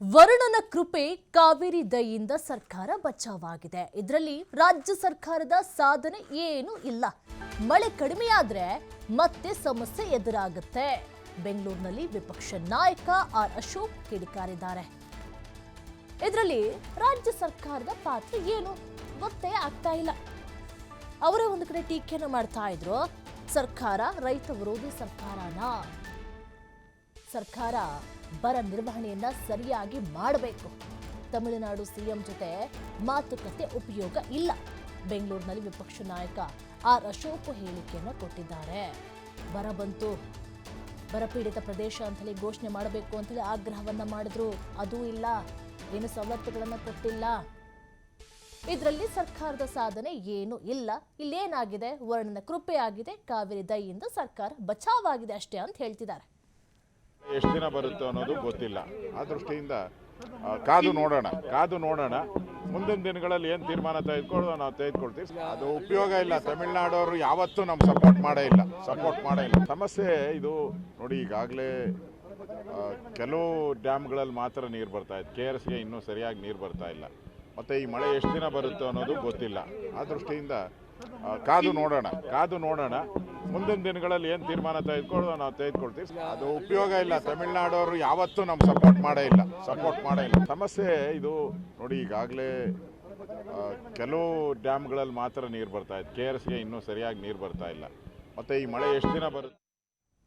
ವರುಣನ ಕೃಪೆ ಕಾವೇರಿ ದಯೆಯಿಂದ ಸರ್ಕಾರ ಬಚಾವಾಗಿದೆ. ಇದರಲ್ಲಿ ರಾಜ್ಯ ಸರ್ಕಾರದ ಸಾಧನೆ ಏನೂ ಇಲ್ಲ. ಮಳೆ ಕಡಿಮೆಯಾದ್ರೆ ಮತ್ತೆ ಸಮಸ್ಯೆ ಎದುರಾಗುತ್ತೆ. ಬೆಂಗಳೂರಿನಲ್ಲಿ ವಿಪಕ್ಷ ನಾಯಕ ಆರ್ ಅಶೋಕ್ ಕಿಡಿಕಾರಿದ್ದಾರೆ. ಇದರಲ್ಲಿ ರಾಜ್ಯ ಸರ್ಕಾರದ ಪಾತ್ರ ಏನು ಗೊತ್ತೇ ಆಗ್ತಾ ಇಲ್ಲ. ಅವರೇ ಒಂದು ಕಡೆ ಟೀಕೆಯನ್ನು ಮಾಡ್ತಾ ಇದ್ರು. ಸರ್ಕಾರ ರೈತ ವಿರೋಧಿ ಸರ್ಕಾರನಾ? ಸರ್ಕಾರ ಬರ ನಿರ್ವಹಣೆಯನ್ನ ಸರಿಯಾಗಿ ಮಾಡಬೇಕು. ತಮಿಳುನಾಡು ಸಿಎಂ ಜೊತೆ ಮಾತುಕತೆ ಉಪಯೋಗ ಇಲ್ಲ. ಬೆಂಗಳೂರಿನಲ್ಲಿ ವಿಪಕ್ಷ ನಾಯಕ ಆರ್ ಅಶೋಕ್ ಹೇಳಿಕೆಯನ್ನು ಕೊಟ್ಟಿದ್ದಾರೆ. ಬರ ಬಂತು, ಬರಪೀಡಿತ ಪ್ರದೇಶ ಅಂತೇಳಿ ಘೋಷಣೆ ಮಾಡಬೇಕು ಅಂತೇಳಿ ಆಗ್ರಹವನ್ನ ಮಾಡಿದ್ರು. ಅದೂ ಇಲ್ಲ, ಏನು ಸವಲತ್ತುಗಳನ್ನು ಕೊಟ್ಟಿಲ್ಲ. ಇದರಲ್ಲಿ ಸರ್ಕಾರದ ಸಾಧನೆ ಏನು ಇಲ್ಲ. ಇಲ್ಲೇನಾಗಿದೆ? ವರುಣನ ಕೃಪೆ ಆಗಿದೆ, ಕಾವೇರಿ ದಯೆಯಿಂದ ಸರ್ಕಾರ ಬಚಾವಾಗಿದೆ ಅಷ್ಟೇ ಅಂತ ಹೇಳ್ತಿದ್ದಾರೆ. ಎಷ್ಟು ದಿನ ಬರುತ್ತೆ ಅನ್ನೋದು ಗೊತ್ತಿಲ್ಲ. ಆ ದೃಷ್ಟಿಯಿಂದ ಕಾದು ನೋಡೋಣ. ಮುಂದಿನ ದಿನಗಳಲ್ಲಿ ಏನು ತೀರ್ಮಾನ ತೆಗೆದುಕೊಳ್ಳೋದು ನಾವು ತೆಗೆದುಕೊಳ್ತೀವಿ. ಅದು ಉಪಯೋಗ ಇಲ್ಲ. ತಮಿಳುನಾಡವರು ಯಾವತ್ತೂ ನಮ್ಗೆ ಸಪೋರ್ಟ್ ಮಾಡೇ ಇಲ್ಲ. ಸಮಸ್ಯೆ ಇದು ನೋಡಿ. ಈಗಾಗಲೇ ಕೆಲವು ಡ್ಯಾಮ್ಗಳಲ್ಲಿ ಮಾತ್ರ ನೀರು ಬರ್ತಾ ಇದೆ. KRSಗೆ ಇನ್ನೂ ಸರಿಯಾಗಿ ನೀರು ಬರ್ತಾ ಇಲ್ಲ. ಮತ್ತು ಈ ಮಳೆ ಎಷ್ಟು ದಿನ ಬರುತ್ತೆ ಅನ್ನೋದು ಗೊತ್ತಿಲ್ಲ. ಆ ದೃಷ್ಟಿಯಿಂದ ಕಾದು ನೋಡೋಣ. ಮುಂದಿನ ದಿನಗಳಲ್ಲಿ ಏನು ತೀರ್ಮಾನ ತೆಗೆದುಕೊಳ್ಳೋದು ನಾವು ತೆಗೆದುಕೊಳ್ತೀವಿ. ಅದು ಉಪಯೋಗ ಇಲ್ಲ. ತಮಿಳುನಾಡವರು ಯಾವತ್ತೂ ನಮ್ಗೆ ಸಪೋರ್ಟ್ ಮಾಡೇ ಇಲ್ಲ. ಸಮಸ್ಯೆ ಇದು ನೋಡಿ. ಈಗಾಗಲೇ ಕೆಲವು ಡ್ಯಾಮ್ಗಳಲ್ಲಿ ಮಾತ್ರ ನೀರು ಬರ್ತಾ ಇದೆ. KRSಗೆ ಇನ್ನೂ ಸರಿಯಾಗಿ ನೀರು ಬರ್ತಾ ಇಲ್ಲ. ಮತ್ತು ಈ ಮಳೆ ಎಷ್ಟು ದಿನ ಬರುತ್ತೆ